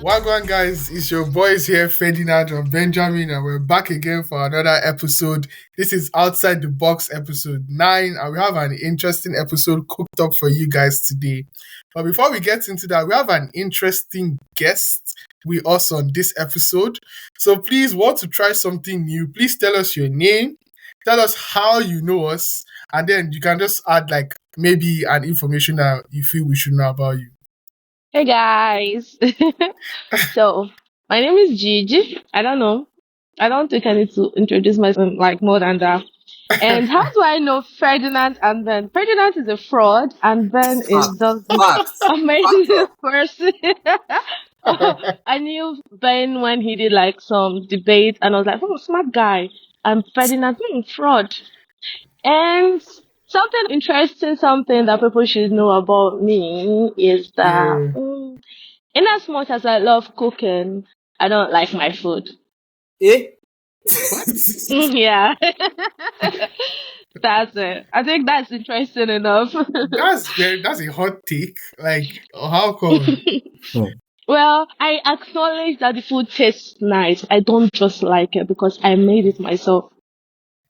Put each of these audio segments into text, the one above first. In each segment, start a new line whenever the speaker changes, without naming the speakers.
Wagwan guys, it's your boys here, Ferdinand and Benjamin, and we're back again for another episode. This is Outside the Box episode 9, and we have an interesting episode cooked up for you guys today. But before we get into that, we have an interesting guest with us on this episode. So please, want to try something new, please tell us your name, tell us how you know us, and then you can just add like maybe an information that you feel we should know about you.
Hey guys. So my name is Gigi. I don't know. I don't think I need to introduce myself like more than that. And how do I know Ferdinand and Ben? Ferdinand is a fraud and Ben is just
Facts.
amazing person. I knew Ben when he did like some debate and I was like, oh, smart guy. And Ferdinand, fraud. And something interesting, something that people should know about me is that in as much as I love cooking, I don't like my food.
Eh?
Yeah. That's it. I think that's interesting enough.
That's a hot take. Like, how come?
Well, I acknowledge that the food tastes nice. I don't just like it because I made it myself.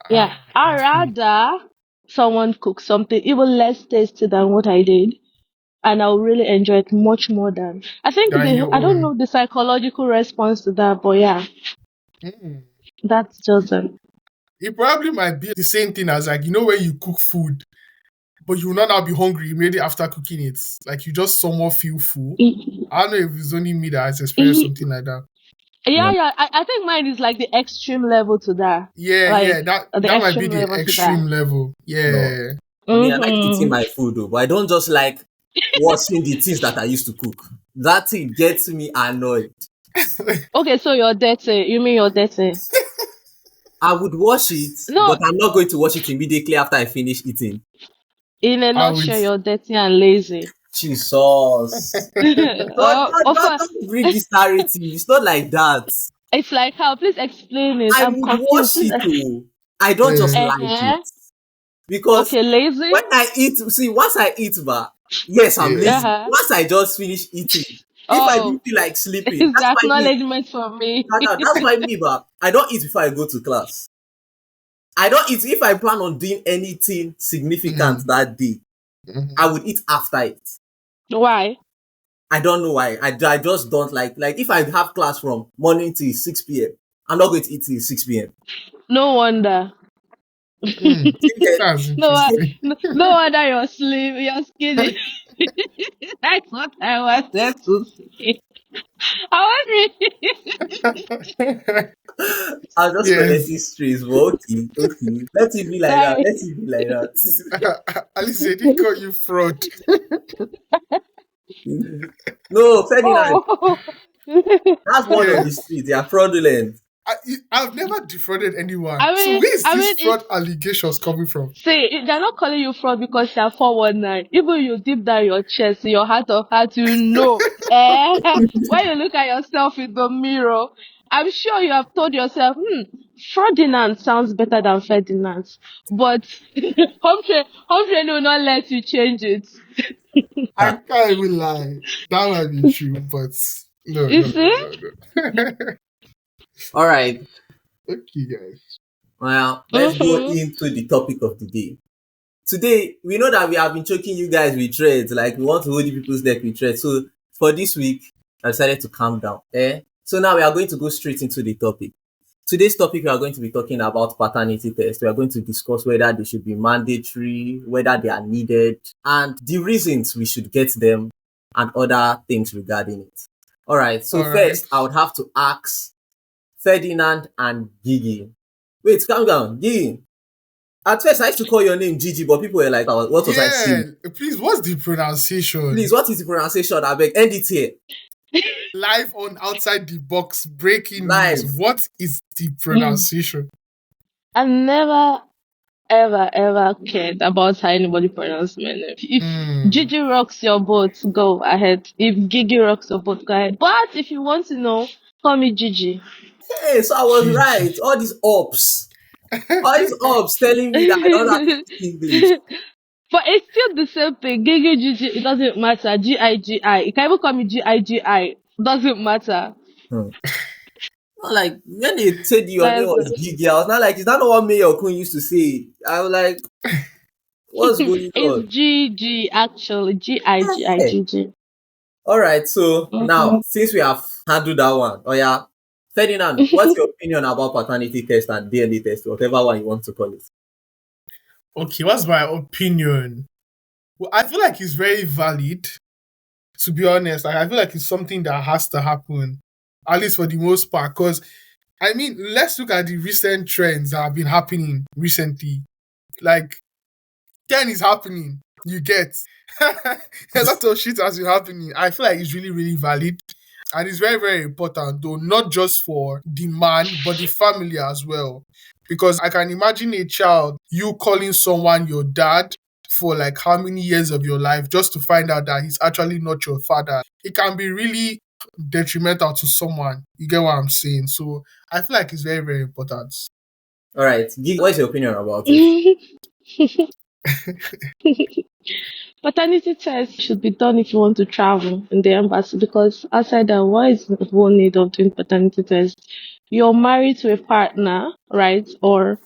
Yeah. I'd rather someone cook something even less tasty than what I did. And I'll really enjoy it much more than I think I don't know the psychological response to that, but yeah. That's just it.
It probably might be the same thing as like, when you cook food, but you will not now be hungry immediately after cooking it. Like you just somewhat feel full. I don't know if it's only me that has experienced something like that.
Yeah. I think mine is like the extreme level to that.
Yeah, that might be the extreme level. Yeah.
I mean, I like eating my food though, but I don't just like washing the things that I used to cook. That thing gets me annoyed.
Okay, so you're dirty. You mean you're dirty?
I would wash it, but I'm not going to wash it immediately after I finish eating.
In a nutshell, you're dirty and lazy.
Jesus. Don't bring this narrative. It's not like that.
It's like how? Please explain it.
I would wash it too. I don't just like it. Because
lazy?
when I eat, once I eat, yes, I'm lazy. Once I just finish eating, if I do feel like sleeping,
it's that's acknowledgement for me.
That's why me, I don't eat before I go to class. I don't eat if I plan on doing anything significant that day. I would eat after it.
Why?
I don't know why. I just don't like if I have class from morning till 6 p.m. I'm not going to eat till 6 p.m.
No wonder. No wonder you're slim, you're skinny. That's what I wanted to say.
I'll just collect these streets, but okay. Let it be like that.
At least they didn't call you fraud.
No, Ferdinand. That's one of the streets. They are fraudulent.
I've never defrauded anyone. So where is these fraud allegations coming from?
See, they're not calling you fraud because you're 419. Even you deep down your chest, in your heart of heart, you know. When you look at yourself in the mirror, I'm sure you have told yourself, Ferdinand sounds better than Ferdinand. But home training will not let you change it.
I can't even lie. That might be true, but no.
You see?
No.
All right.
Okay, guys.
Well, let's go into the topic of the day. Today, we know that we have been choking you guys with threads. Like, we want to hold you people's neck with threads. So, for this week, I decided to calm down. So, now we are going to go straight into the topic. Today's topic, we are going to be talking about paternity tests. We are going to discuss whether they should be mandatory, whether they are needed, and the reasons we should get them, and other things regarding it. All right. So, first, I would have to ask Ferdinand and Gigi. Wait, calm down. Gigi. At first, I used to call your name Gigi, but people were like, what was I saying?
Please, what's the pronunciation?
Please, what is the pronunciation? I beg, end it here.
Live on Outside the Box, breaking news. What is the pronunciation?
I've never, ever cared about how anybody pronounces my name. If Gigi rocks your boat, go ahead. If Gigi rocks your boat, go ahead. But if you want to know, call me Gigi.
Hey, so I was right. All these ops telling me that I don't have to speak English.
But it's still the same thing. Gigi, Gigi, it doesn't matter. G-I-G-I. You can even call me G-I-G-I. Doesn't matter.
Hmm. Not like when they said your name
That's
was Gigi, I was not like, is that not what Mayor Kun used to say? I was like, what's going
it's
on?
GG actually. GIGIGG.
All right, so now
Mm-hmm.
since we have handled that one, oh yeah, Ferdinand, what's your opinion about paternity test and DNA test, whatever one you want to call it?
Okay, what's my opinion? Well, I feel like it's very valid, to be honest. Like, I feel like it's something that has to happen, at least for the most part. Because, I mean, let's look at the recent trends that have been happening recently. Like, 10 is happening. You get a lot of shit has been happening. I feel like it's really, really valid. And it's very, very important, though, not just for the man, but the family as well. Because I can imagine a child, you calling someone your dad for like how many years of your life just to find out that he's actually not your father. It can be really detrimental to someone. You get what I'm saying? So I feel like it's very, very important.
All right, Gigi, what's your opinion about it?
Paternity test should be done if you want to travel in the embassy because outside that, what is the whole need of doing paternity test? You're married to a partner, right? Or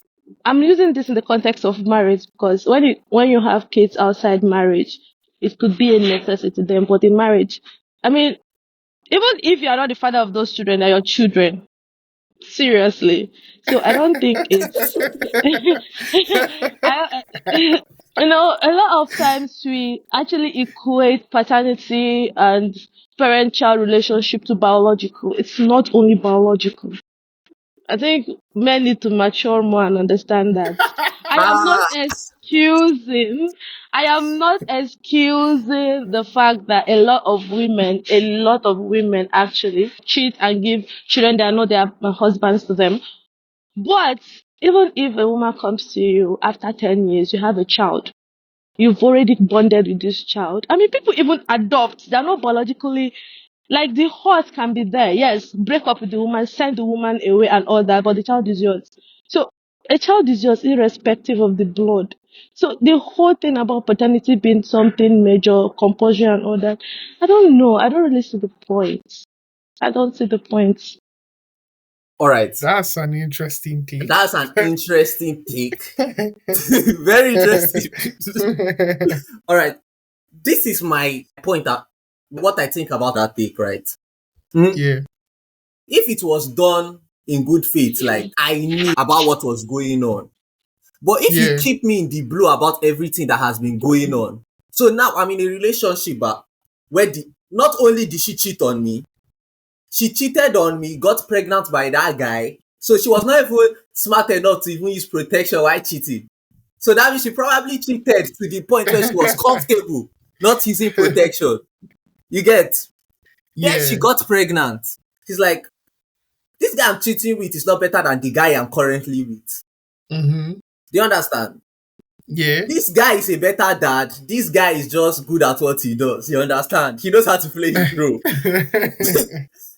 I'm using this in the context of marriage because when you have kids outside marriage, it could be a necessity then, but in marriage, I mean, even if you are not the father of those children, they're your children. Seriously. So I don't think it's I, a lot of times we actually equate paternity and parent-child relationship to biological. It's not only biological. I think men need to mature more and understand that. I am not
Ah,
excusing. I am not excusing the fact that a lot of women actually cheat and give children that are not their husbands to them. But even if a woman comes to you after 10 years, you have a child, you've already bonded with this child. I mean, people even adopt. They're not biologically, like the heart can be there. Yes, break up with the woman, send the woman away and all that, but the child is yours. So a child is yours irrespective of the blood. So the whole thing about paternity being something major, compulsion and all that, I don't know. I don't really see the point. I don't see the point.
all right,
That's an interesting take.
that's an interesting take. Very interesting. All right, this is my point at what I think about that take, right? Hmm?
Yeah,
If it was done in good faith, like I knew about what was going on. But if you
yeah,
keep me in the blue about everything that has been going on, so now I'm in a relationship where not only did she cheat on me, she cheated on me, got pregnant by that guy. So she was not even smart enough to even use protection while cheating. So that means she probably cheated to the point where she was comfortable not using protection. You get? Then she
yeah.
got pregnant. She's like, this guy I'm cheating with is not better than the guy I'm currently with.
Mm-hmm.
Do you understand?
Yeah.
This guy is a better dad. This guy is just good at what he does. You understand? He knows how to play his role.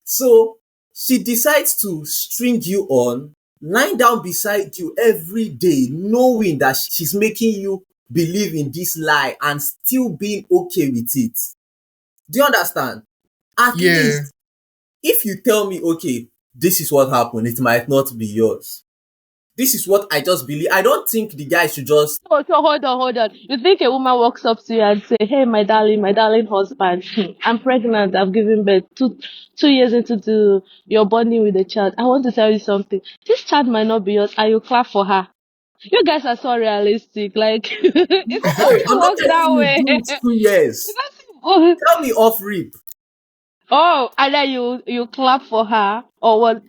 So she decides to string you on, lying down beside you every day, knowing that she's making you believe in this lie and still being okay with it. Do you understand? At
Yeah.
least if you tell me, okay, this is what happened, it might not be yours. This is what I just believe. I don't think the guy should just,
Oh, so hold on. You think a woman walks up to you and say, "Hey, my darling husband, I'm pregnant. I've given birth. Two years into your bonding with the child. I want to tell you something. This child might not be yours, and you clap for her. You guys are so realistic. Like it
no,
doesn't
I'm not
work
telling
that
you
way.
do it 2 years.
It doesn't.
Tell me off rip.
Oh, and then you clap for her or what?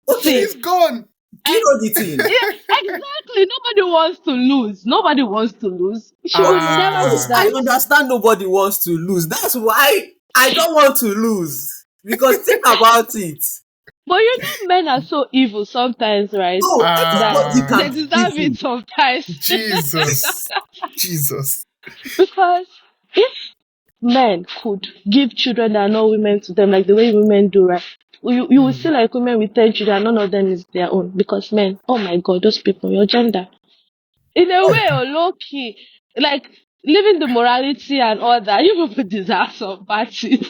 Okay,
She's
See,
gone.
do you
I,
know the thing?
yeah, exactly. Nobody wants to lose. Nobody wants to lose. She will
Of
never do
course,
Ah.
I
that.
understand nobody wants to lose. That's why I don't want to lose. Because think about it.
But men are so evil sometimes, right?
No,
That
everybody
Ah.
they
can be
deserve it
evil.
sometimes.
Jesus. Jesus.
Because if men could give children that are not women to them, like the way women do, right? You will see
Mm.
like women with 10 children, none of them is their own. Because men, oh my god, those people, your gender. In a way, or low key. Like Leaving the morality and all that, you people deserve some parties.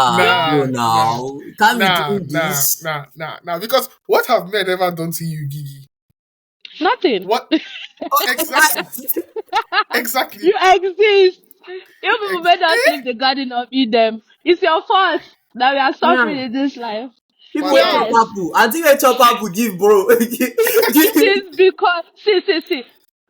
Bro,
nah, nah,
now you can't be
nah,
doing
nah,
this.
nah, nah, nah. Because what have men ever done to you, Gigi?
Nothing.
What? Oh, exactly, exactly.
You exist. You people
Ex-
made us leave the garden of Eden. It's your fault that we are suffering
Hmm.
in this life.
People will chop
Father,
Yes.
apple. I think they chop apple give bro.
It is because see.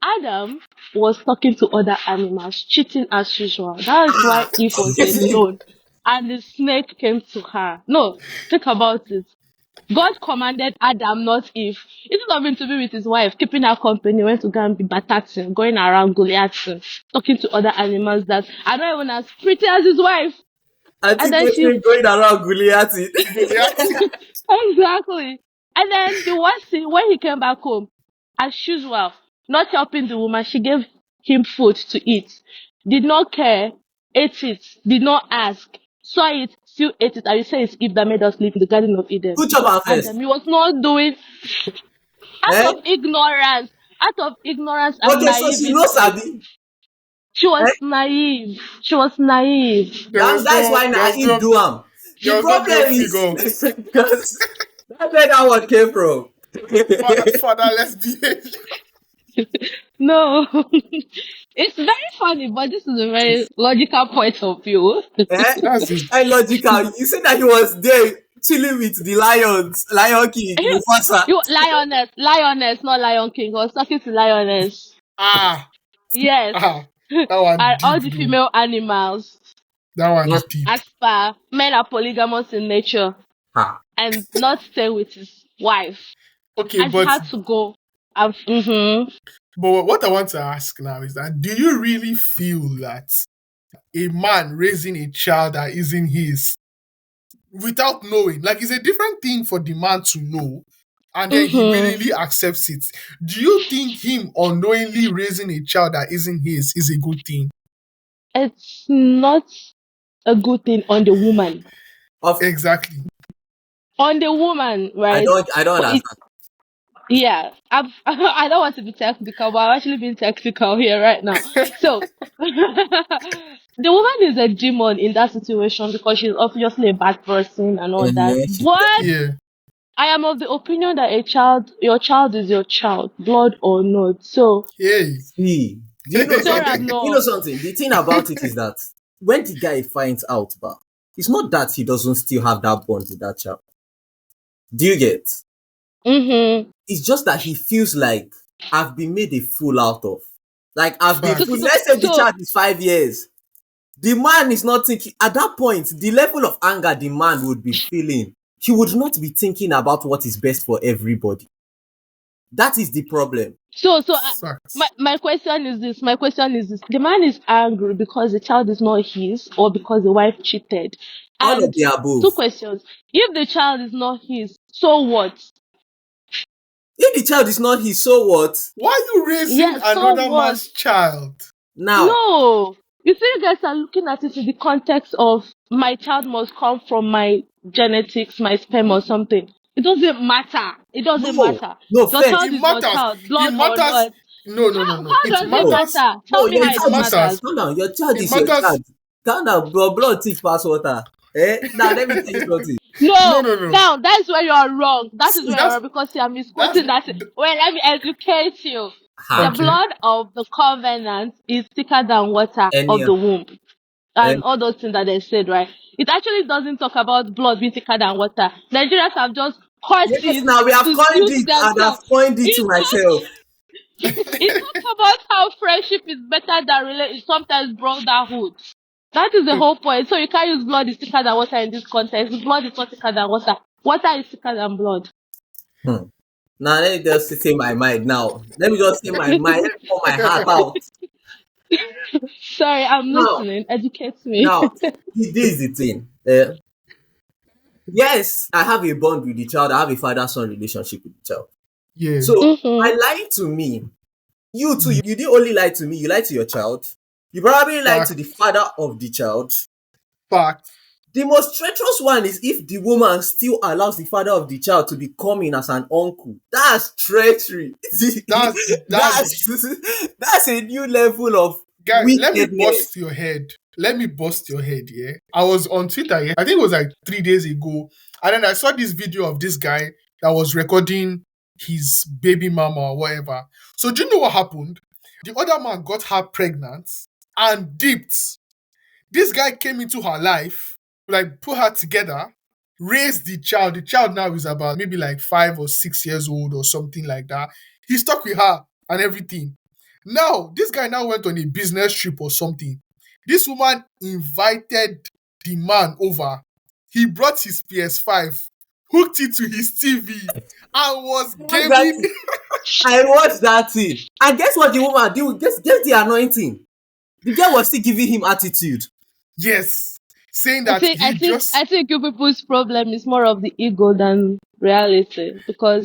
Adam was talking to other animals, cheating as usual. That is why
Ah.
Eve was alone. And the snake came to her. No, think about it. God commanded Adam, not Eve. Instead of him to be with his wife, keeping her company, went to go and be bataxing, going around Goliathing, talking to other animals that are not even as pretty as his wife.
I
And
think
then
they've
she
been going around Goliath.
Goliath.
exactly. And then the one thing when he came back home, as usual, not helping the woman, she gave him food to eat. Did not care, ate it, did not ask, saw it, still ate it. And you say it's Eve that made us live in the Garden of Eden.
Who
It
chop
was
am
Adam.
first?
He was not doing
Eh?
out of ignorance and
Okay, so she no
naivety.
sabi.
She was
Eh?
naive. She was naive.
There was
That's
no,
why
there
now
was
Eve
no,
do am.
there
The
was no
problem
male
is
figure.
because that's where that one came from.
Father, let's behave.
No. It's very funny, but this is a very logical point of view.
Eh?
That's it.
And logical. You said that he was there chilling with the lions, Lion King, Mufasa.
You lioness, not Lion King. I was talking to lioness.
Ah,
Yes.
ah, that one
And all
deep
the
though.
female animals.
That one
Hmm.
deep.
As per men are polygamous in nature
Ha.
and not stay with his wife.
Okay,
And he had to go. And
but what I want to ask now is that do you really feel that a man raising a child that isn't his without knowing, like it's a different thing for the man to know and then he willingly accepts it. Do you think him unknowingly raising a child that isn't his is a good thing?
It's not a good thing on the woman.
Of
Exactly.
On the woman,
I
right?
don't
But
understand.
yeah, I don't want to be technical, but I'm actually being technical here right now. So, the woman is a demon in that situation because she's obviously a bad person and all that.
Eh,
But
Yeah.
I am of the opinion that your child is your child, blood or not. So,
Hey.
see, do you know
fair
something?
and
You know
all.
something? The thing about it is that when the guy finds out, but it's not that he doesn't still have that bond with that child. Do you get?
Mm-hmm.
It's just that he feels like I've been made a fool out of. Like I've been
So,
Fact.
so,
fool.
so,
Let's say the
so
child is 5 years. The man is not thinking at that point, the level of anger the man would be feeling, he would not be thinking about what is best for everybody. That is the problem.
So, my
Facts.
my question is this. My question is this: the man is angry because the child is not his, or because the wife cheated.
All of
And
the above.
two questions: if the child is not his, so what?
If the child is not his, so what?
Why are you raising
Yes, so
another
what?
man's child?
Now,
No. You see, you guys are looking at it in the context of my child must come from my genetics, my sperm or something. It doesn't matter. It doesn't
no,
matter.
no
Your
first.
It
child is your
matters.
child,
It
blood or
matters.
not.
No, no, no,
How,
no.
how
It
does it
No,
matters.
matter?
no,
Tell me
your
how
It
it
child is
matters.
matters.
calm down. Your child
It
is your
matters.
child. Calm down, bro. Blood thief pass water. Eh? Now let me tell you something.
No,
No,
no, no.
now that's where you're wrong. That is where you're
That's
wrong because you are
that's
misquoting that. Wait, let me educate you. The
Ha.
okay.
blood of the covenant is thicker than water of
Anyhow.
the womb.
Eh?
And all those things that they said, right? It actually doesn't talk about blood being thicker than water. Nigerians have just caused
Yes,
it
now we have
to
coined
suit
it and I've
themselves.
coined it to
It
myself.
talks, it talks about how friendship is better than sometimes brotherhood. That is the whole point. So you can't use blood is thicker than water in this context. Blood is not thicker than water. Water is thicker than blood.
Hmm. Now let me just say my mind now. Let me just say my mind. Let me pour my heart out.
Sorry, I'm
Now,
listening. Educate me.
now, this is the thing. Yes, I have a bond with the child. I have a father-son relationship with the child.
Yeah.
So by
Mm-hmm.
lying to me, you too, you didn't only lie to me, you lied to your child. You probably lied to the
Fact.
father of the child.
Fact.
The most treacherous one is if the woman still allows the father of the child to be coming as an uncle. That's treachery. That's a new level of
Guy, let me
wickedness.
bust your head. Let me bust your head, yeah? I was on Twitter, yeah? I think it was like 3 days ago. And then I saw this video of this guy that was recording his baby mama or whatever. So do you know what happened? The other man got her pregnant and dipped. This guy came into her life, like put her together, raised the child. The child now is about maybe like 5 or 6 years old or something like that. He stuck with her and everything. Now, this guy now went on a business trip or something. This woman invited the man over. He brought his PS5, hooked it to his TV, and was gaming.
I watched that thing. And guess what the woman did? Guess the anointing. The girl was still giving him attitude.
Yes. Saying that
I think you people's problem is more of the ego than reality, because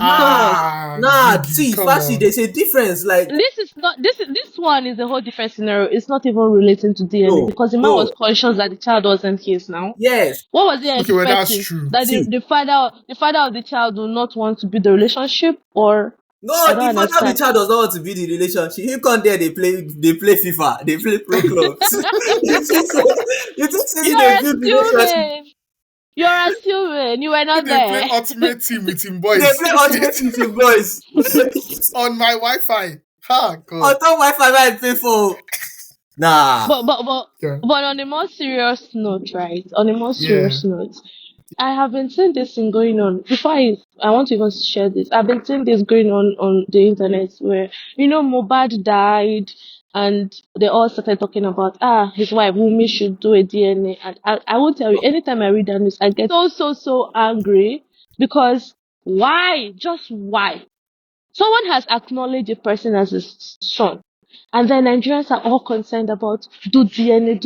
see, firstly, there's a difference. Like,
this one is a whole different scenario. It's not even relating to DNA, because the man was conscious that the child wasn't his now.
Yes.
What was he expecting?
Well, that's true.
That the father of the child do not want to be the relationship, or
no, the father of the child does not want to be the relationship. He come there, they play FIFA, they play pro clubs. You think they build relationship?
You're assuming you were not there.
They play Ultimate Team with him boys.
They play Ultimate Team with him boys.
On my Wi-Fi. Ha, God.
On top Wi-Fi I pay for. Nah.
But on a more serious note, right? On a more serious note, I have been seeing this thing going on. Before I want to even share this, I've been seeing this going on the internet where, Mohbad died and they all started talking about, his wife, Wunmi, should do a DNA. And I will tell you, anytime I read that news, I get so angry, because why? Just why? Someone has acknowledged a person as his son. And then Nigerians are all concerned about do DNA. It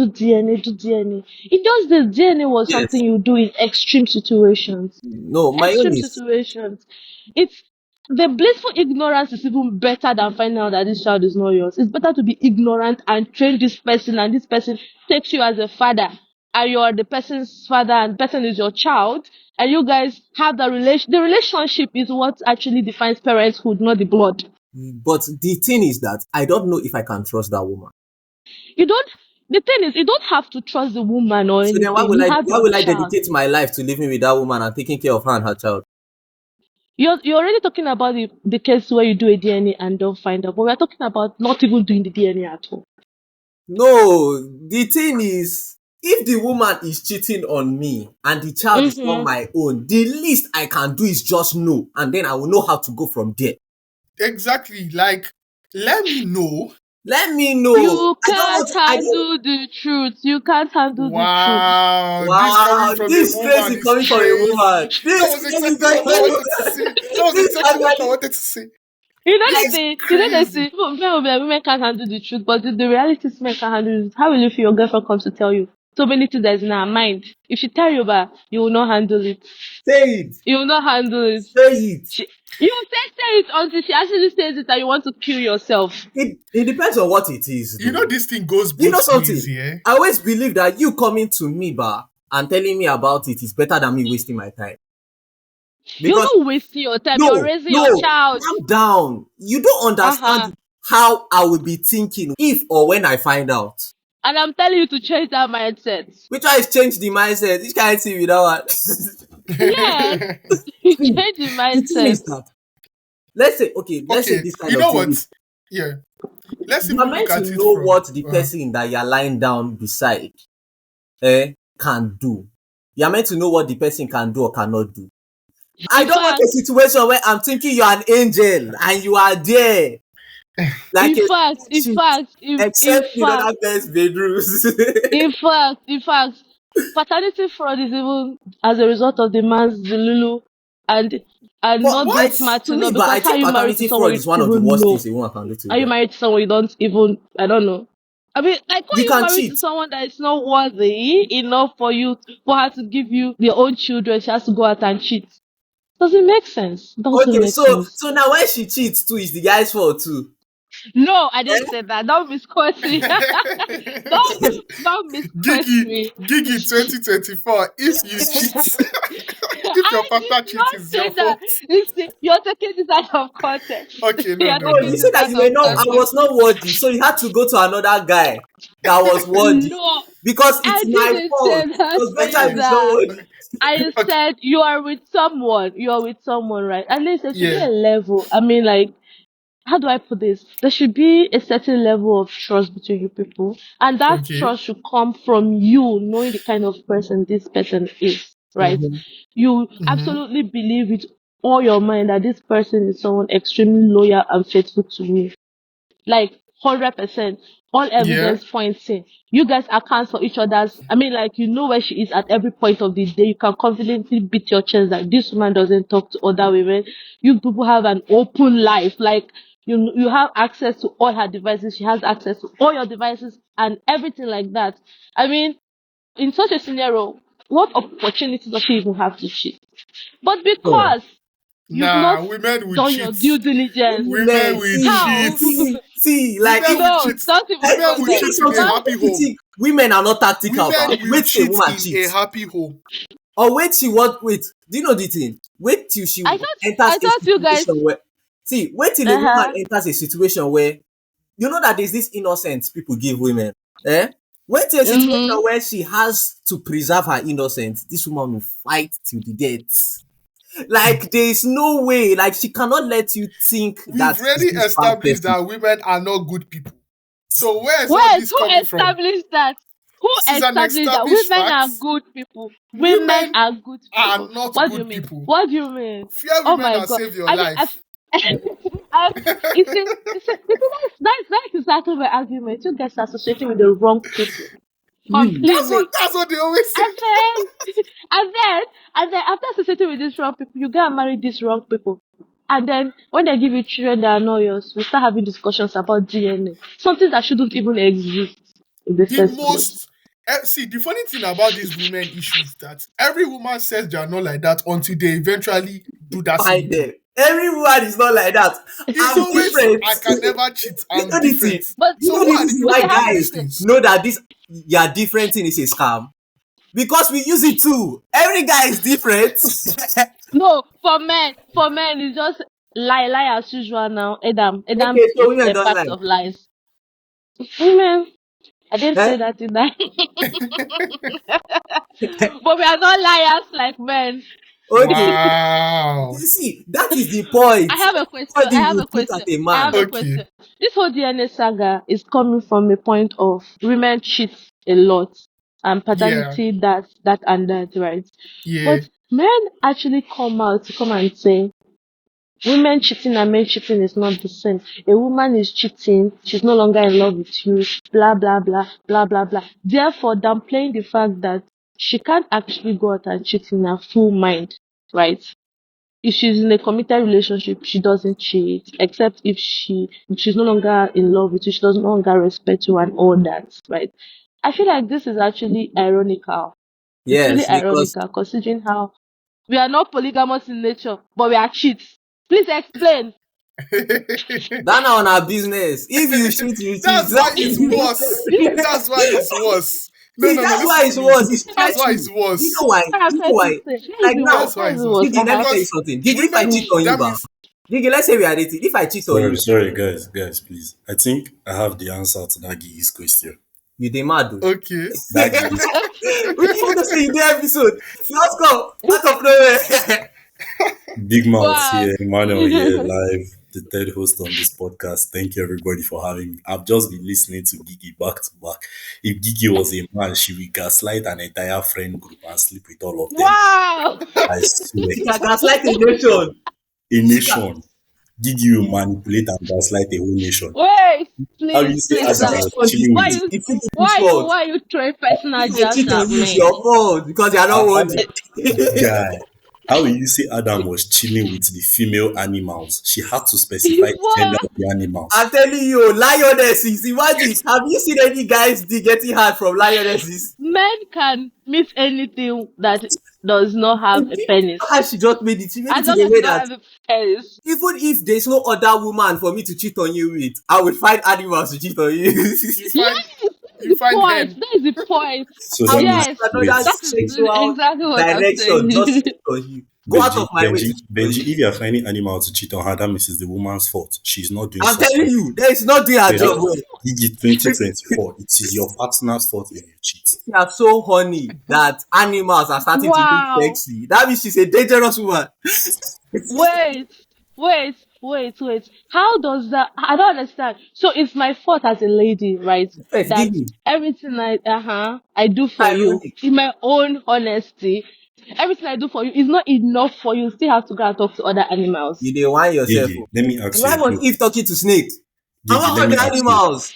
does the DNA was something you do in extreme situations.
No, my own is
situations. It's the blissful ignorance is even better than finding out that this child is not yours. It's better to be ignorant and train this person, and this person takes you as a father, and you are the person's father, and the person is your child, and you guys have the relationship is what actually defines parenthood, not the blood.
But the thing is that I don't know if I can trust that woman.
The thing is, you don't have to trust the woman or anything.
So then why will I dedicate my life to living with that woman and taking care of her and her child?
You're already talking about the case where you do a DNA and don't find out, but we're talking about not even doing the DNA at all.
No, the thing is, if the woman is cheating on me and the child is not my own, the least I can do is just know, and then I will know how to go from there.
Exactly. Like, let me know.
You can't handle the truth. You can't handle the truth.
Wow.
This is coming from a woman.
That was exactly what I wanted to say.
You know the thing. Women can't handle the truth, but the reality is men can't handle it. How will you feel your girlfriend comes to tell you so many things that is in her mind? If she tell you about, you will not handle it.
Say it.
You will not handle it.
Say it.
You say it until she actually says it and you want to kill yourself.
It depends on what it is.
You know, this thing goes both ways, yeah?
I always believe that you coming to me, and telling me about it is better than me wasting my time.
You're not wasting your time. You're raising your child.
Calm down. You don't understand how I will be thinking if or when I find out.
And I'm telling you to change that mindset.
Which one is change the mindset? This can't see with that one.
Yeah. Change the mindset.
Let's say this kind
of thing. What? Yeah.
Let's you're meant to know what the person that you're lying down beside can do. You're meant to know what the person can do or cannot do. I don't want a situation where I'm thinking you're an angel and you are there. Like
in fact,
except in other best bedrooms.
in fact, paternity fraud is even as a result of the man's Zulu and not being smart to know, because how you married to someone
is one of the worst things a woman can do to you.
Are you married to someone you don't even, I don't know. I mean, like, when you married to someone that is not worthy enough for her to give you their own children, she has to go out and cheat. Doesn't make sense.
So now when she cheats too, it's the guy's fault too.
No, I didn't say that. Don't misquote me. Don't misquote
Gigi,
me.
Gigi 2024. If you cheat, if your
I did
partner cheats,
not
it's
say
your
that.
fault.
You see, you're taking this out of context.
Okay, no,
You're
no,
Oh,
taking
you
no.
this
said that
out
you were
of
not. I
context.
was not worthy, so you had to go to another guy that was worthy
No,
because it's
I
my
didn't
fault.
say that
Because Benjamin is not
either.
worthy.
I
Okay,
said you are with someone. You are with someone, right? At least there should be
yeah,
a level. I mean, like, how do I put this? There should be a certain level of trust between you people, and that
okay,
trust should come from you knowing the kind of person this person is, right?
Mhm.
You
mm-hmm.
absolutely believe with all your mind that this person is someone extremely loyal and faithful to me, like 100%. All
Yeah,
evidence points in. You guys account for each other's. I mean, like, you know where she is at every point of the day. You can confidently beat your chest that this woman doesn't talk to other women. You people have an open life. Like, you have access to all her devices. She has access to all your devices and everything like that. I mean, in such a scenario, what opportunity does she even have to cheat? But
Hmm.
because you've not
nah, women will
done your
cheat.
due diligence,
Women
Women,
will
how?
cheat.
like
Women
if
will
No,
cheat.
don't even
Women
go
will
there.
you know
cheat in a
Don't.
something,
happy
you
home.
think women are not tactical,
Women
but
will
wait till a
cheat
woman
in a
cheats.
happy home.
Or wait, do you know the thing? Wait till she
I thought
enters
I
a
thought you guys.
situation where wait till a woman
Uh-huh.
enters a situation where you know that there's this innocence people give women. Eh? Wait till a situation
Mm-hmm.
where she has to preserve her innocence. This woman will fight till the death. Like there's no way, like she cannot let you think
We've
that she's
already
this bad
established
person.
that women are not good people. So where is all
Wait,
this
who
coming from?
established that? Who
This is an
established that
established
women
fact.
are good people? Women
Women
are good
are
people.
not
What do you
good
mean?
people.
What do you mean?
Fear
Oh
women
my
and
god!
save your
I mean,
life.
I, that's exactly my argument. You guys are associating with the wrong people
Really?
completely.
That's what they always say.
And then, and then, and then after associating with these wrong people, you go and marry these wrong people. And then when they give you children that are not yours, we start having discussions about DNA. Something that shouldn't even exist in the
The
first place.
most see the funny thing about this women issue is that every woman says they are not like that until they eventually do that same
Find
thing.
them. Everyone is not like that.
It's
I'm
always
different.
I can never cheat.
You
I'm
know the thing.
different.
But
You
So
know
who
the
are the
reason
people
why
okay, how
behind
about
these
guys
this?
things?
know that this your different thing is a scam? Because we use it too. Every guy is different.
No, for men, it's just lie as usual now. Adam
Okay, so
is
women
a
don't
fact
lie.
of lies. Women, I didn't
Eh?
say that in that. But we are not liars like men.
Okay. You
Wow.
see, that is the point.
I have a question. I
Everybody
have
will
a
look
question.
at a
I have
man.
a
Okay.
question. This whole DNA saga is coming from a point of women cheat a lot and
Yeah.
paternity that and that, right?
Yeah.
But men actually come out to come and say women cheating and men cheating is not the same. A woman is cheating, she's no longer in love with you, blah blah blah blah blah blah. Therefore, downplaying the fact that she can't actually go out and cheat in her full mind, right? If she's in a committed relationship, she doesn't cheat, except if she's no longer in love with you, she does no longer respect you and all that, right? I feel like this is actually ironical. It's really
Yes, because
ironical considering how we are not polygamous in nature, but we are cheats. Please explain.
that now on our business. If you shoot, you cheat.
That's why it's worse. That's why it's worse. No,
See,
no, no.
that's why
Listen to
it's
me.
worse. It's
That's why
stressful.
it's
Do you
worse.
know why?
What I'm
Do you know
trying to
why?
say. Why is
Like
it
now,
worse?
That's
Why
why
is
it's
it
worse.
worse?
Gigi, let me tell you
Because
something. Gigi, if I
women
cheat
will
on you,
that
ba,
means
Gigi, let's say we are dating. If I cheat on
Sorry,
you,
sorry, guys, please. I think I have the answer to that Gigi's question.
you dey mad though.
okay.
That Gigi's
We didn't even say you do episode. Just come out of nowhere.
Big
Go
mouth
on.
here, Emmanuel here, live, the third host on this podcast. Thank you, everybody, for having me. I've just been listening to Gigi back to back. If Gigi was a man, she would gaslight an entire friend group and sleep with all of them.
Wow.
I swear.
She can gaslight a nation.
A
She can.
nation. Gigi will manipulate and gaslight a whole nation.
Wait,
How do
please,
you say
please,
It's
Adam
sir.
was
on
chilling
Why
with
you,
the English fault.
why you throwing personal
If I
jabs
cheat
at
on you, it's
me?
your fault because you are not
how
worthy.
guy? How will you say Adam was chilling with the female animals? She had to specify the gender
What?
of the animals.
I'm telling you, lionesses. Imagine, have you seen any guys getting hard from lionesses?
Men can meet anything does not have a penis.
How she just made it. She made
As
it in
long
a
as
way
you don't
that
have a penis.
even if there's no other woman for me to cheat on you with, I would find animals to cheat on you.
You find
Yes, that's
you
the
find
point.
hen.
That is the point.
So
I
that
will
means
Yes,
find
wait,
another
that is
sexual
exactly what I'm
direction just to
saying.
cheat on you. Go out
Benji,
of my way to
Benji,
cheat on
Benji,
you.
if you're finding animal to cheat on her, that means it's the woman's fault. She's not doing
I'm telling
something.
you, there is not doing her
Wait,
job well.
Gigi 2024, it is your partner's fault when you cheat.
She are so horny that animals are starting to look
Wow.
sexy. That means she's a dangerous woman.
Wait, wait. How does that? I don't understand. So it's my fault as a lady, right?
First,
That
Gigi,
everything I do for you,
ironic.
in my own honesty, everything I do for you is not enough for you. You still have to go and talk to other animals.
You dey whine yourself.
Gigi,
Oh.
let me ask
Why
you.
was Eve talking to snake? And
Gigi,
what
let
about
me
the
ask you.
animals?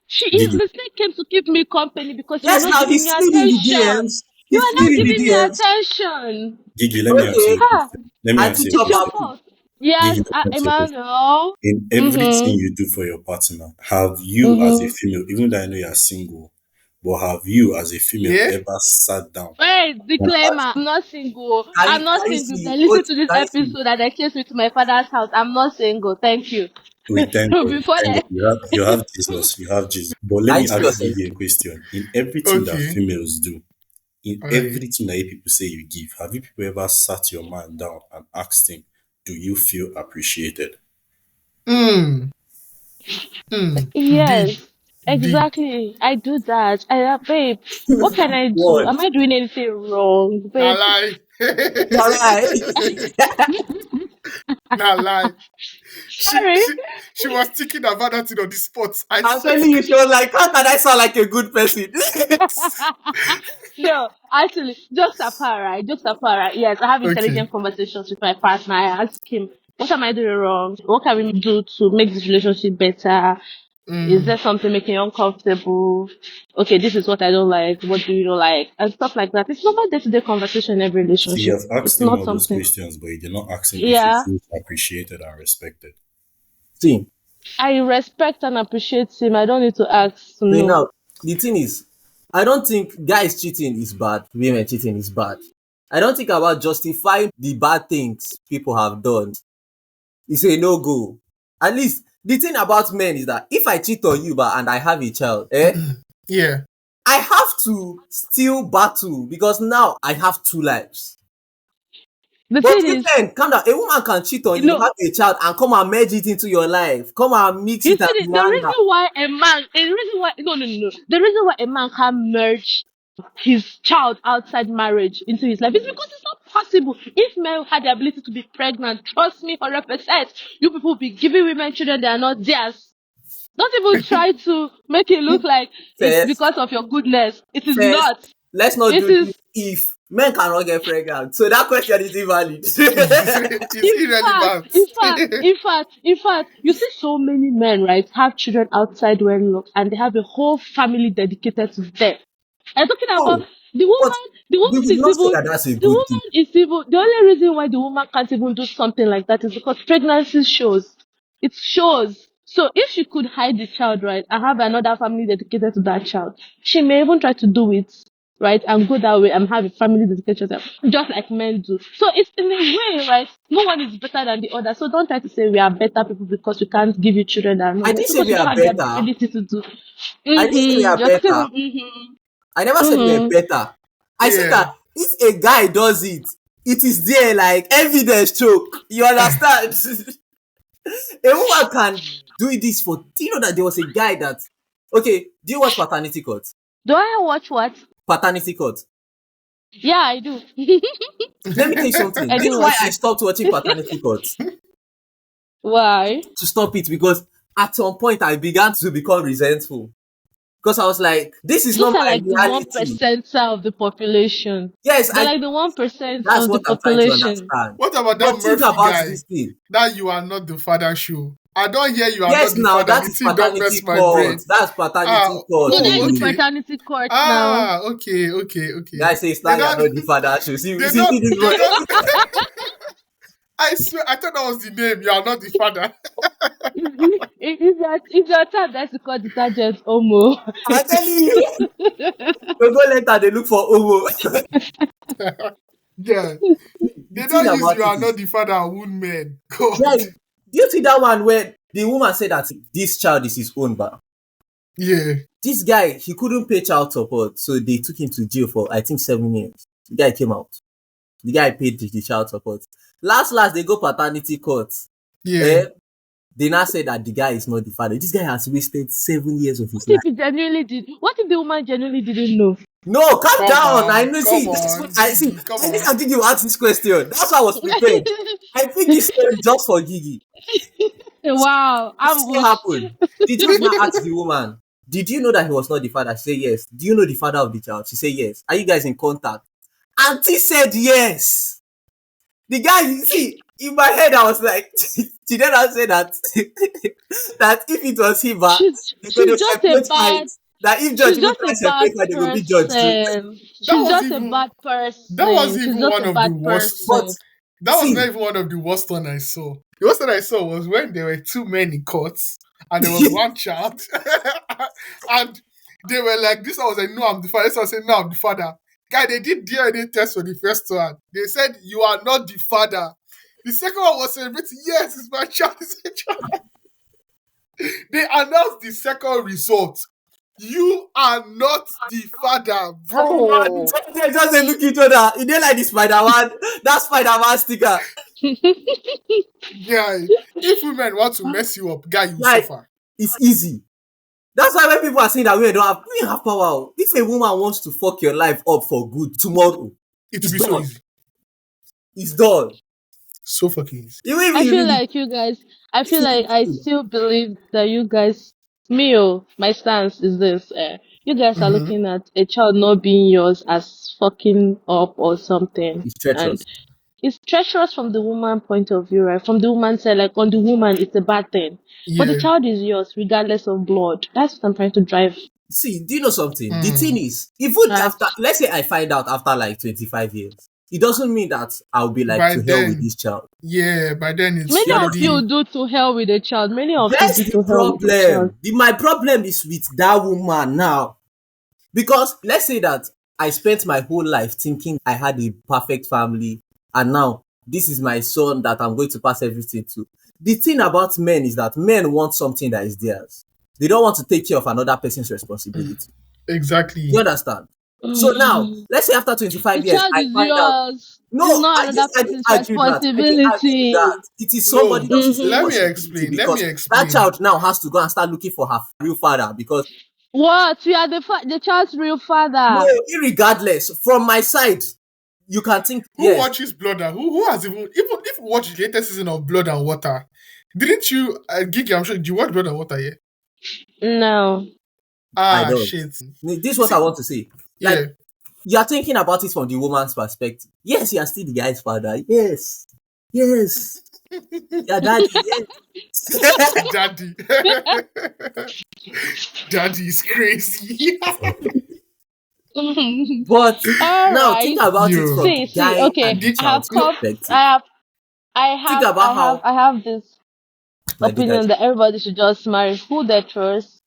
She is
Gigi,
the snake came to keep me company because you are
Yes,
not
now
giving
he's
me
still in the
attention.
DMs.
You
He's
are
still
not
in the
giving me
DMs.
attention.
Gigi, let me ask you
Okay.
a
Ha!
question. Let me
Auntie
ask you a
It's
Chop
your
question.
Happy.
fault. Yes,
Gigi, let me ask you a question.
Emmanuel.
In everything
Mm-hmm.
you do for your partner, have you as a
Mm-hmm.
female, even though I know you're single, but have you as a female
Yeah.
ever sat down
Wait,
and
disclaimer.
asked,
I'm not single.
Can
I'm
you
not
can you
single.
see?
Then
Okay,
listen to this
can you see?
episode that I came to my father's house. I'm not single. Thank you.
we
Before
thank God,
that,
you have Jesus, you have Jesus. But let
Can you
me
see
ask
yourself?
Gigi a question. In everything that
Okay.
females do, in
All right.
everything that you people say you give, have you people ever sat your man down and asked him, do you feel appreciated?
Mm. Mm. Deep.
yes,
Deep.
exactly. I do that. Babe, what can I do?
What?
Am I doing anything wrong,
Not
babe?
lie.
You're right.
Not lie. She,
Sorry.
she she was thinking about that on the spot. I
I'm
swear
telling
to
you, she was like, how can I sound like a good person?
No, actually, jokes apart, right? Jokes apart, right? Yes, I have
God. Okay.
intelligent conversations with my partner. I ask him, what am I doing wrong? What can we do to make this relationship better? Is
Mm.
there something making you uncomfortable? Okay, this is what I don't like. What do you don't like? And stuff like that. It's normal day-to-day conversation in every
So you
relationship.
have asked
It's
him
not
all those
something.
questions, but you did not ask him if he
Yeah,
feels appreciated and respected.
See,
I respect and appreciate him. I don't need to ask.
so
No.
now the thing is, I don't think guys cheating is bad, women cheating is bad. I don't think about justifying the bad things people have done. It's a no go. At least the thing about men is that if I cheat on you but and I have a child,
Yeah.
I have to still battle because now I have two lives.
The
But
thing
you
is,
men, calm down. A woman can cheat on
you
you,
know,
have a child, and come and merge it into your life. Come and mix
you
it
see,
and
the
hang
reason why a man, the reason why, no, the reason why a man can't merge his child outside marriage into his life is because it's not possible. If men had the ability to be pregnant, trust me, 100%, you people will be giving women children that are not theirs. Don't even try to make it look like it's
First,
because of your goodness. It is
first,
not.
let's not
It
do this
is.
if men cannot get pregnant. So that question is invalid.
It's irrelevant.
In fact, you see so many men, right, have children outside wedlock and they have a whole family dedicated to them. I'm talking about
Oh,
the
but
woman, the
we
woman
would
is
not say
even,
that that's a
the
good thing.
woman is even, the only reason why the woman can't even do something like that is because pregnancy shows. It shows. So if she could hide the child, right, and have another family dedicated to that child, she may even try to do it, right, and go that way and have a family dedicated to them, just like men do. So it's in a way, right, no one is better than the other. So don't try to say we are better people because we can't give you children that are
I
not yours,
didn't say
because
we
you don't
are
have the
better.
ability to do.
I didn't say we are
You're talking
better.
about, mm-hmm.
I never said we were
Mm-hmm.
better. I said
Yeah.
that if a guy does it, it is there like evidence choke. You understand? A woman can do this for. Do you know that there was a guy that? Okay, do you watch Paternity Court?
Do I watch what?
Paternity Court.
Yeah, I do.
Let me tell you something.
I
Do you
do
know why
watch
I
it.
stopped watching Paternity Court?
Why?
To stop it because at some point I began to become resentful because I was like, this is
Those
not
are
my
like the one
reality.
percent of the population.
Yes,
They're
I.
like the 1%
That's
of the
what I'm trying to
population.
understand.
What about that
But think
Murphy
about
guy?
this thing.
That you are not the father show. I don't hear you are not
Yes,
the
now
father.
that
The
is
thing don't mess
paternity
my
court.
brain.
That's
Ah,
paternity court.
So that is
oh,
the
okay.
paternity court now.
Okay.
Guy says now
They
you are
don't,
not the father. So
they
see
don't,
this
they
boy.
don't. I swear, I thought that was the name. You are not the father.
If your child that's to call detergent homo.
I'm telling you. So go later they look for Omo.
Yeah.
The
They
thing
don't use
about
you
it
are not
is,
the father and wound men. God.
yeah, do you see that one where the woman said that this child is his own, but
Yeah.
this guy, he couldn't pay child support, so they took him to jail for I think 7 years. The guy came out. The guy paid the child support. Last, they go paternity court.
Yeah.
Eh? They now say that the guy is not the father. This guy has wasted 7 years of
What
his
if
life.
he genuinely did? What if the woman genuinely didn't know?
No, calm
Come
down. I
on.
know.
Come
See, this is what
on.
I see.
Gigi. Come
I knew
on.
that Gigi will ask this question. That's why I was prepared. I picked this story just for Gigi.
Wow,
This thing
ambushed.
happened. The judge now asked the woman, "Did you know that he was not the father?" She said yes. "Do you know the father of the child?" She said yes. "Are you guys in contact?" Auntie said yes. The guy, you see, in my head, I was like, she then said that that if it was him, they're going
She's
to
just a
separate
bad.
fights. That if judge
She's
even
just
try
a
to
bad
separate her, they will be judged too.
person.
That
She's
was
just a
even
bad
that was
person. She's
even
just
one
a
of the
bad
worst.
But
person.
That was not
see,
even one of the worst one I saw. The worst one I saw was when there were two men in courts and there was one child. And they were like, this one was like, no, I'm the father. This one said, no, I'm the father. Guy, they did DNA test for the first one. They said, you are not the father. The second one was celebrating, yes, it's my child. It's my child. They announced the second result. You are not the father,
and
bro.
they just they look each other. It did like the Spider-Man, that Spider-Man sticker.
Guy, if women want to mess you up, guy, you
Like,
suffer.
it's easy. That's why when people are saying that women have power. If a woman wants to fuck your life up for good tomorrow,
It will
it's
be so
done.
easy.
It's done.
So fucking easy.
You won't
I
even
feel
read it.
like you guys. I feel like I still believe that you guys. Me, oh, my stance is this: you guys are
Mm-hmm.
looking at a child not being yours as fucking up or something,
It's
and
treacherous.
it's treacherous from the woman point of view, right? From the woman side, like on the woman, it's a bad thing, but the
Yeah.
child is yours regardless of blood. That's what I'm trying to drive
See, do you know something? The thing
Mm.
is, even
at.
after, let's say I find out after like 25 years, it doesn't mean that I'll be like,
By
to hell with
then,
this child.
yeah, by then it's
Many
You
of you
understand?
already.
do to hell with a child. Many of you
That's
do
the
to hell with a child.
problem. My problem is with that woman now. Because let's say that I spent my whole life thinking I had a perfect family, and now this is my son that I'm going to pass everything to. The thing about men is that men want something that is theirs. They don't want to take care of another person's responsibility. You
Exactly.
understand? So now,
Mm.
let's say after
The
25 years,
child
I
is
find out.
yours. It's
No,
not another
I didn't
person's
argue that. I didn't argue that.
responsibility.
It is somebody
No.
else's
Let
Mm-hmm.
me
responsibility
explain. Let me
because that
explain.
child now has to go and start looking for her real father because
What? You are the child's real
no,
father.
irregardless, from my side, you can think
Who
yes.
watches Blood and who has even if you watch the latest season of Blood and Water? Didn't you, Gigi? I'm sure. Did you watch Blood and Water? Yeah.
No.
I
Ah,
don't.
shit.
This is what I
See,
want to say.
yeah.
Like, you're thinking about it from the woman's perspective. Yes, you're still the guy's father. Yes. Yes. Your daddy. Yes.
Daddy. Daddy is crazy.
But
All
now think
right.
about it
Yo.
from the
See.
guy
Okay.
and the
Did
I have
child's
no
come.
perspective.
I have.
Think about how
I have this
my good
opinion
daddy.
that everybody should just marry who they trust.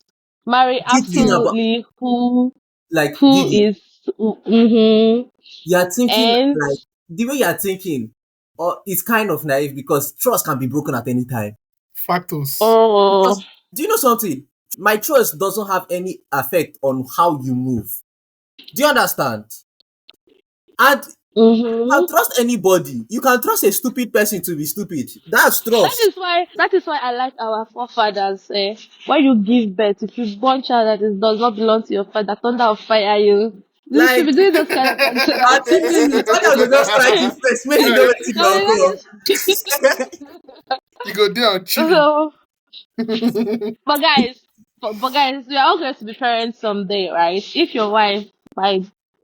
Marry
The thing about
absolutely
like
who
Gigi,
is. Mm-hmm.
you're thinking
And
like the way you're thinking, or it's kind of naive because trust can be broken at any time.
factors?
oh.
Because do you know something? My trust doesn't have any effect on how you move. Do you understand? And you can
Mm-hmm.
trust anybody. You can trust a stupid person to be stupid. That's trust.
That is why I like our forefathers. When you give birth, if you born child that does not belong to your father, thunder will fire you. You should
Like
be doing those kind of
at 2 minutes, when I go just strike you first, make you know
Guy,
wetin go occur.
you go there and chilling.
so, but guys, we are all going to be parents someday, right? If your wife, by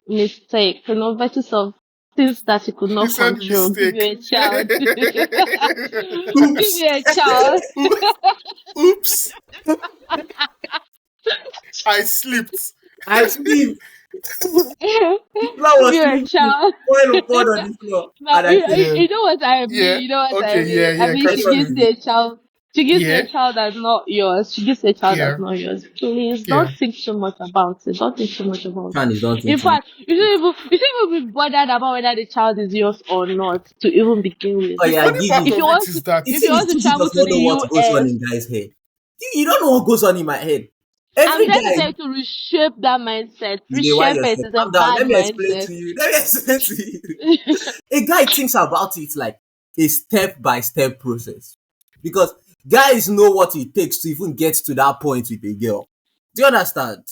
mistake, versus of things that you could
He
not
said
control, give you
mistake.
a child, give
Oops.
you a child,
Oops, I slipped.
I sleep. The floor
give
was
you a
sleeping.
child.
Oil poured on the floor.
Now,
And I said,
Yeah,
you know what I mean.
yeah.
You know what I
Okay,
mean.
yeah,
I
yeah.
mean, she gives
trust
you
me.
Continue.
a child. She gives you a
Yeah,
child that's not yours. She gives you a child
yeah,
that's not yours. Please don't
yeah.
think so much about it. Don't think so much about
Chan
it.
is not
In
thinking.
fact, you shouldn't even be bothered about whether the child is yours or not to even begin with.
Oh
The
yeah,
funny part
If
Gigi.
you
of it
want
is
to,
that
The
if you
thing is,
want to
Gigi
travel
does
to
not
the
know what goes on
US,
in guys' head. You don't know what goes on in my head.
I'm
Every
trying to
guy,
tell you to reshape that mindset.
you know why
Reshape
you're
it.
saying,
It's a
calm down.
bad
Let me explain
mindset.
to you. Let me explain to you. A guy thinks about it like a step by step process because guys know what it takes to even get to that point with a girl. Do you understand?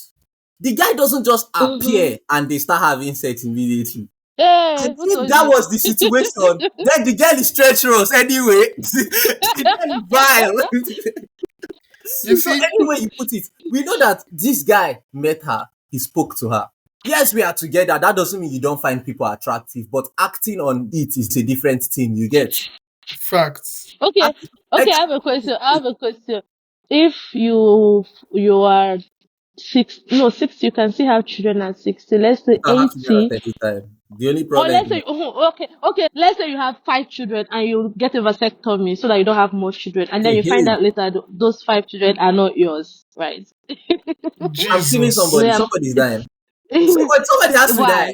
The guy doesn't just
Mm-hmm.
appear and they start having sex immediately.
Hey,
And
who
if
told
that
you?
was the situation, then the girl is treacherous anyway. The girl is vile.
you
So
see.
any way you put it, we know that this guy met her, he spoke to her. Yes, we are together. That doesn't mean you don't find people attractive, but acting on it is a different thing. You get?
Facts.
Okay,
Act-
okay. I have a
Exactly.
question. I have a question. If you are 60, you can still have children at 60. Let's say
You can have children
80,
at any time. The only
or
problem
let's
is
say okay. Let's say you have 5 children and you get a vasectomy so that you don't have more children, and then
hey,
you find
hey,
out later those 5 children are not yours, right?
I'm killing
Jesus.
somebody.
Yeah.
Somebody's dying. Somebody has to die.
Why?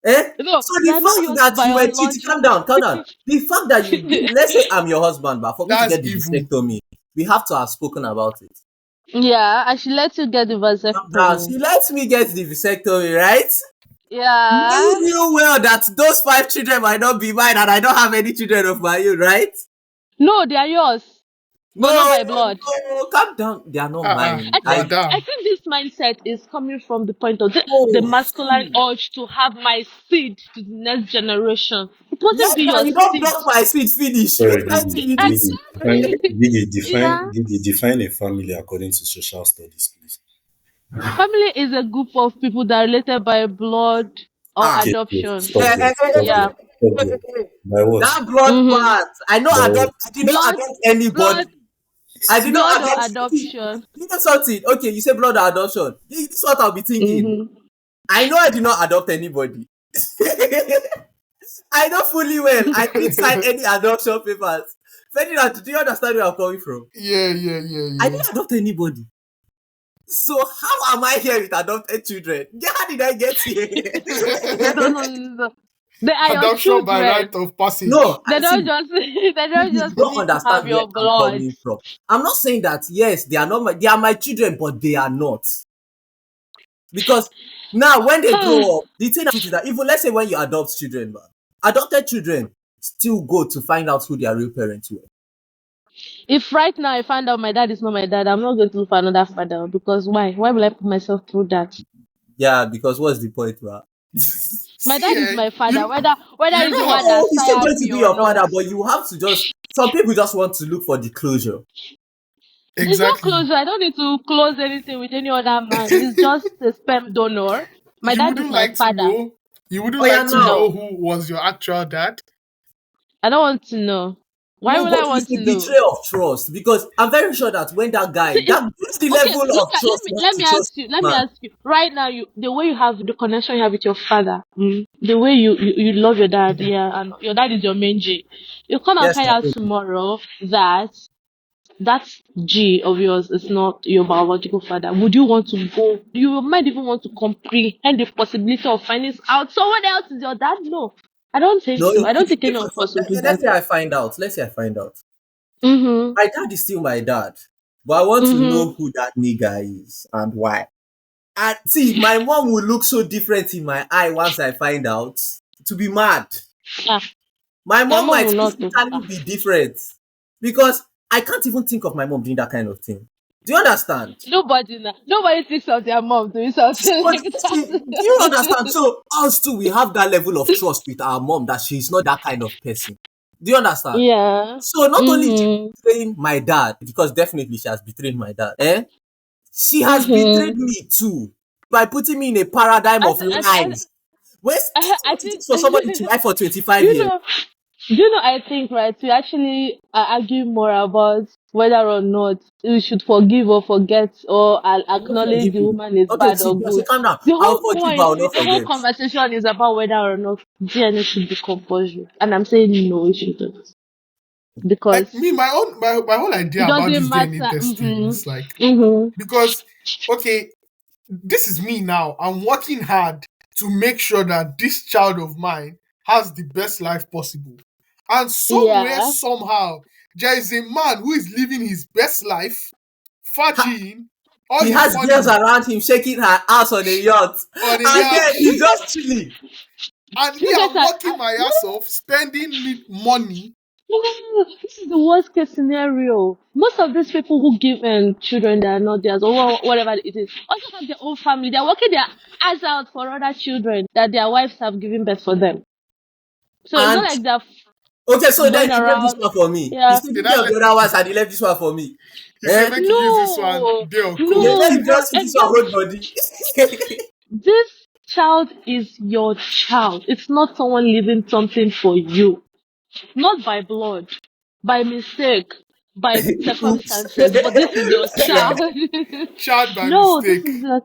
Eh?
No,
So
they
the
are not
fact
yours
that you were cheating, calm
biologically.
down, calm down. The fact that let's say I'm your husband, but for me to
That's
get the
evil.
vasectomy, we have to have spoken about it.
Yeah, I should let you get the
Calm down.
vasectomy.
She lets me get the vasectomy, right?
Yeah.
Knowing real well that those 5 children might not be mine and I don't have any children of my own, right?
No, they are yours,
No,
but not by blood.
no, calm down. They are not mine.
I
Madam.
think this mindset is coming from the point of the
Oh,
masculine
see.
urge to have my seed to the next generation. It
Yes,
mustn't be
now
your
you don't
seed.
block my seed finish.
Sorry,
What I
Gigi.
see with this?
Gigi, define,
Exactly.
Gigi, define,
Yeah.
Gigi, define a family according to social studies, please.
Family is a group of people that are related by blood or
Ah,
Okay, so
adoption.
stop there, stop
Yeah.
there, stop there. By what?
that blood
Mm-hmm.
part. I know
By what?
adopt. I did not
Blood,
adopt anybody.
blood,
I did not
blood or
adopt. See,
adoption.
you know something? Okay, you say blood adoption. This is what I'll be thinking.
Mm-hmm.
I know I did not adopt anybody. I know fully well. I didn't sign any adoption papers. Ferdinand, do you understand where I'm coming from?
Yeah, yeah, yeah,
I
yeah.
didn't adopt anybody. So how am I here with adopted children? Yeah, how did I get here?
No, no, no, no. They are your
Adoption by
children.
right of passage.
No,
They don't
see,
just they don't
you
just
don't
need to have
understand where
your
I'm
blood.
coming from. I'm not saying that yes, they are my children, but they are not. Because now when they grow up, the thing is that even let's say when you adopt children, man, adopted children still go to find out who their real parents were.
If right now I find out my dad is not my dad, I'm not going to look for another father because why? Why will I put myself through that?
Yeah, because what's the point, man?
My
See,
dad is my father,
you
whether
you
he's the
know
one
No,
that
he's still
sired
going to
me
be
or
your
not.
father, but you have to just. Some people just want to look for the closure.
It's not
exactly.
closure. I don't need to close anything with any other man. He's just a sperm donor. My
You
dad is
wouldn't
my
like to
father.
know. You
Oh
wouldn't
yeah,
like to
now.
know
No,
who was your actual dad.
I don't want to know. Why
No,
would I
but
want
it's
to
a
know?
betrayal of trust because I'm very sure that when that guy,
See,
that's the
okay,
level
look
of
at
trust you have
let
to
me
trust
ask you.
this
Let me
man.
ask you. Right now, the way you have the connection you have with your father, the way you love your dad, yeah, and your dad is your main G. You come and
Yes,
find
I
out
know.
tomorrow that that G of yours is not your biological father. Would you want to go? You might even want to comprehend the possibility of finding out someone else is your dad. No, I don't think
No,
so. I don't think any of us will do
let's
that.
say I find out. Let's say I find out.
Mhm.
My dad is still my dad, but I want to
Mhm.
know who that nigga is and why. And see, my mom will look so different in my eye once I find out. To be mad.
Ah,
My
your
mom
mom
might
will not do.
physically be different because I can't even think of my mom doing that kind of thing. Do you understand?
Nobody thinks of their mom doing something
But
like
see,
that.
do you understand? So us too, we have that level of trust with our mom that she's not that kind of person. Do you understand?
Yeah.
So not only is she
Mhm.
betraying my dad, because definitely she has betrayed my dad, she has betrayed
Mhm.
me too by putting me in a paradigm
I,
of
th- I,
lies. Where
I
what it
think
takes for somebody to lie for 25
you
years.
know. I think right. We actually argue more about whether or not we should forgive or forget or
I will not
acknowledge
forgive
the
you.
woman is
Okay,
bad
see,
or
say
good.
calm down.
The
I'll
whole
forgive, but I
point,
will not
the whole
forget.
conversation is about whether or not DNA should be compulsory, and I'm saying no, it shouldn't. because
Like me, my whole
it
idea about
doesn't
this DNA
matter.
testing is like,
Mm-hmm.
because okay, this is me now. I'm working hard to make sure that this child of mine has the best life possible. And somewhere,
Yeah.
somehow, there is a man who is living his best life,
Ha,
fajiing, all
he
the
has girls
funny
around him shaking her ass on a yacht,
on a
and
yacht.
then he's just chilling.
And me,
You guys
I'm
are
working my ass off, spending money.
no, this is the worst case scenario. Most of these people who give children that are not theirs or whatever it is also have their own family. They're working their ass out for other children that their wives have given birth for them. So it's not
And
like they're
okay, so then
going
he left this
around.
one for me.
Yeah.
He's taking
Then
care
I
of the other ones, and he left this one for me.
he said,
Eh?
make you use this one
No,
day or
Yeah,
co.
no,
let him
bro.
just use this one hold body.
This child is your child. It's not someone leaving something for you. Not by blood, by mistake, by
Oops.
circumstances, but this is your
Yeah.
child.
Child by
No, this
mistake.
is your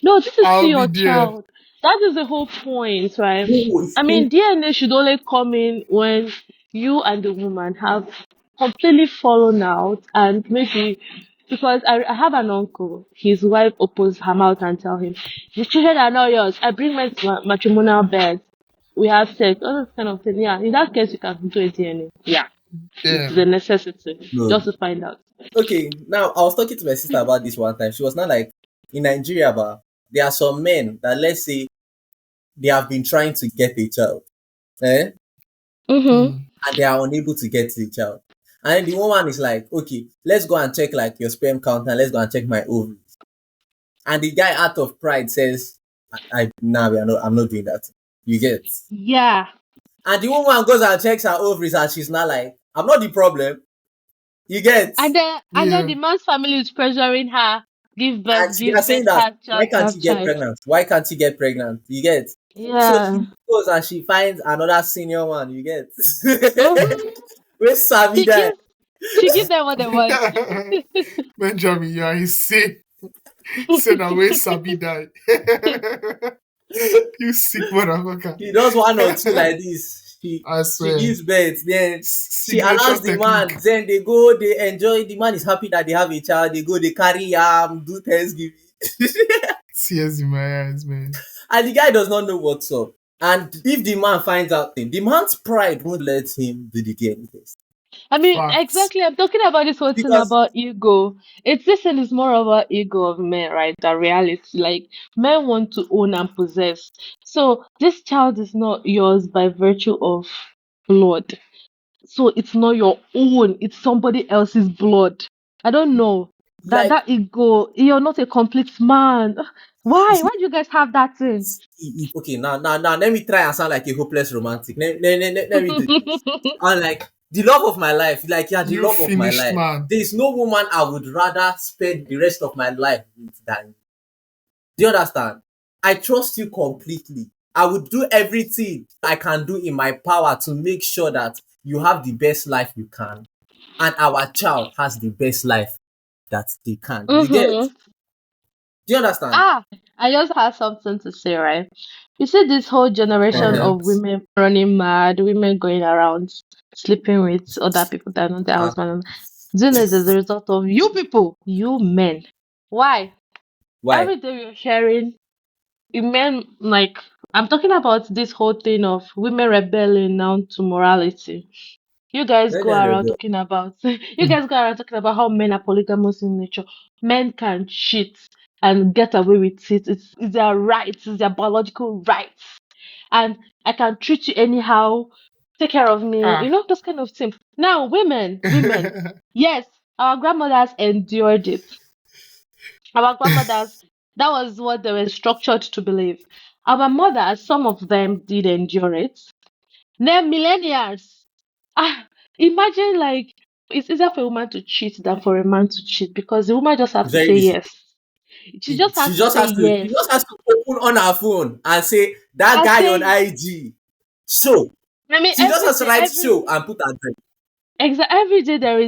no, this is still
I'll be
your
there.
child. That is the whole point, right?
No, it's
I mean, DNA should only come in when you and the woman have completely fallen out, and maybe because I have an uncle, his wife opens her mouth and tell him, "The children are not yours. I bring my matrimonial bed. We have sex, all those kind of things." Yeah, in that case, you can do a DNA. Yeah, it's a
Damn.
necessity
no.
just to find out.
Okay, now I was talking to my sister about this one time. She was not like, in Nigeria, but there are some men that, let's say, they have been trying to get a child, eh?
Mm-hmm.
Mm.
And they are unable to get the child. And then the woman is like, okay, let's go and check like your sperm count and let's go and check my ovaries. And the guy out of pride says, nah, I'm not doing that. You get.
Yeah.
And the woman goes and checks her ovaries and she's not like, I'm not the problem. You get.
And then
Yeah.
the man's family is pressuring her,
And they are
give
saying
birth,
that,
have
why
child,
can't
have
you get
child.
pregnant? Why can't you get pregnant? You get. So
Yeah.
she goes and she finds another senior one. You get.
Mm-hmm.
Where's
She
Savida?
gives she gives them what they want.
Benjamin, yeah, he's sick. Said away Sabi died. You sick motherfucker.
She does one or two like this.
I
She
swear.
gives birth, then she
Signature
allows the man.
technique.
Then they go, they enjoy. The man is happy that they have a child. They go, they carry yam, do Thanksgiving,
Tears in my eyes, man.
and the guy does not know what's up. And if the man finds out, the man's pride won't let him do the DNA test
I mean,
Facts.
exactly. I'm talking about this whole thing
because
about ego. It's this thing is more about ego of men, right? Than reality. Like men want to own and possess. So this child is not yours by virtue of blood. So it's not your own. It's somebody else's blood. I don't know. That
like
ego. You're not a complete man.
you
Why?
see,
Why do you guys have that thing?
okay, now let me try and sound like a hopeless romantic. Let me do this. And like the love of my life, like yeah, the
You
love of my
finished
life.
man.
There is no woman I would rather spend the rest of my life with than. Do you understand? I trust you completely. I would do everything I can do in my power to make sure that you have the best life you can, and our child has the best life that they can. You get?
Mm-hmm.
Do you understand?
Ah, I just have something to say, right? You see, this whole
Go
generation
Uh-huh.
of
ahead.
women running mad, women going around sleeping with other people that are not their
Uh,
husband. Do you know it's as a result of you people, you men? Why?
why?
Every day you're hearing men like I'm talking about this whole thing of women rebelling now to morality. You guys
Let
go
them
around
rebel.
talking about you guys go around talking about how men are polygamous in nature. Men can cheat and get away with it. It's their rights, it's their biological rights. And I can treat you anyhow, take care of me,
Ah.
those kind of things. Now, women, yes, our grandmothers endured it. Our grandmothers, that was what they were structured to believe. Our mothers, some of them did endure it. Then millennials. Ah, imagine like it's easier for a woman to cheat than for a man to cheat because the woman just have to
Very
say
easy.
yes. She just
She
has to
just
say
has to. She
yes.
just has to open on her phone and say that
I
guy on
say,
IG. Show.
I mean,
She just has to write
every
show and put her address.
every day there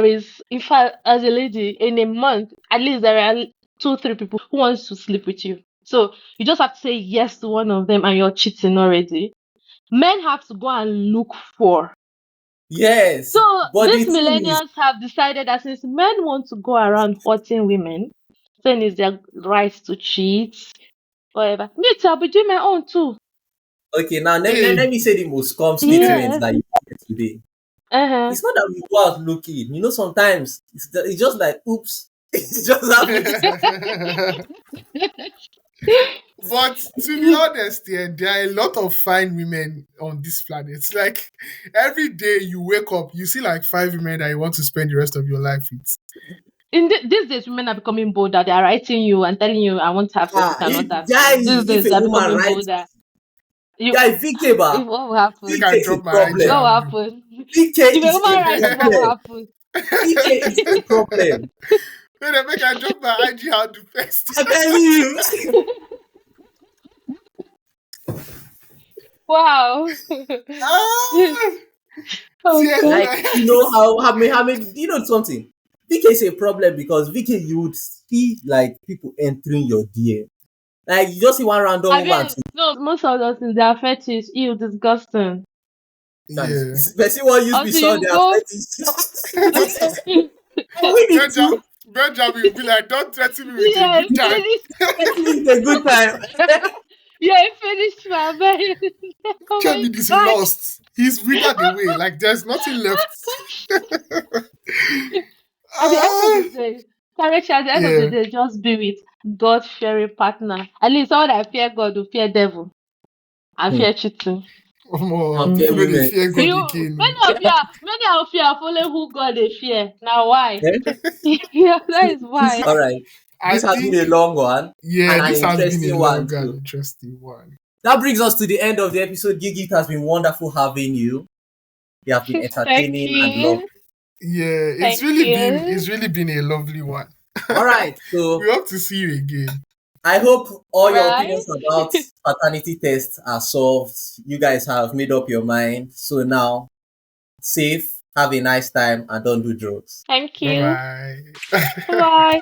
is in fact as a lady in a month at least there are 2 3 people who wants to sleep with you. So you just have to say yes to one of them and you're cheating already. Men have to go and look for
Yes,
So
but the
these
thing is,
millennials have decided that since men want to go around hurting women, saying it's their right to cheat, whatever. Me too, I'll be doing my own too.
okay, now let
Hey,
me say the most calm statement
Yeah.
that you get today.
Uh-huh.
It's not that we go out looking. You know, sometimes it's just like, oops, it's just happening.
but to be honest, yeah, there are a lot of fine women on this planet. Like every day you wake up, you see like 5 women that you want to spend the rest of your life with.
These days, women are becoming bolder. They are writing you and telling you, "I want to have sex
Ah,
with another."
guy,
These
if
days,
a
they are
woman
becoming
writes,
bolder. You,
guy, VK,
if
ba,
what will happen?
They
VK
can
is a
drop my IG
problem.
What will
handle.
happen?
VK
If a
is
woman
a
writes you, what will
problem.
happen?
VK is a problem.
When they make I drop my IG handle first.
I tell you.
Wow.
Ah,
Oh
tears in
God.
Like,
my
you know
eyes.
how many, you know something? VK is a problem because VK, you would see like people entering your DM. Like, you just see one random
I
woman
mean,
to
no, most of those things they are fetish. Ew, disgusting.
Yeah.
person want use me
Until
saw
you
their
go.
fetish. But we need
Benja,
to
Benjamin will be like, don't threaten me with a
Yeah,
good time.
finish.
it's a good time.
Yeah, finish my man. Oh my
Kevin is
God.
lost. He's withered away. Like there's nothing left.
At the end of
Ah,
the day, correction, at the end of the
yeah.
day, just be with God fearing partner. At least all that fear God will fear devil and
Hmm.
fear cheating.
And
You
fear
know they
women.
fear God
You
again.
many of you are following who God they fear. Now why?
Eh?
Yeah, that is why.
All right.
I
This has been a
think,
long one
yeah,
and an
this has been a
interesting one
long and
too.
interesting one.
That brings us to the end of the episode. Gigi, it has been wonderful having you. You have been
Thank
entertaining and lovely.
you.
Yeah,
Thank
it's
you.
really been a lovely one.
All right.
We
So
hope to see you again.
I hope all your
Right?
opinions about paternity tests are solved. You guys have made up your mind. So now, safe, have a nice time, and don't do drugs.
Thank
Bye
you.
bye.
Bye.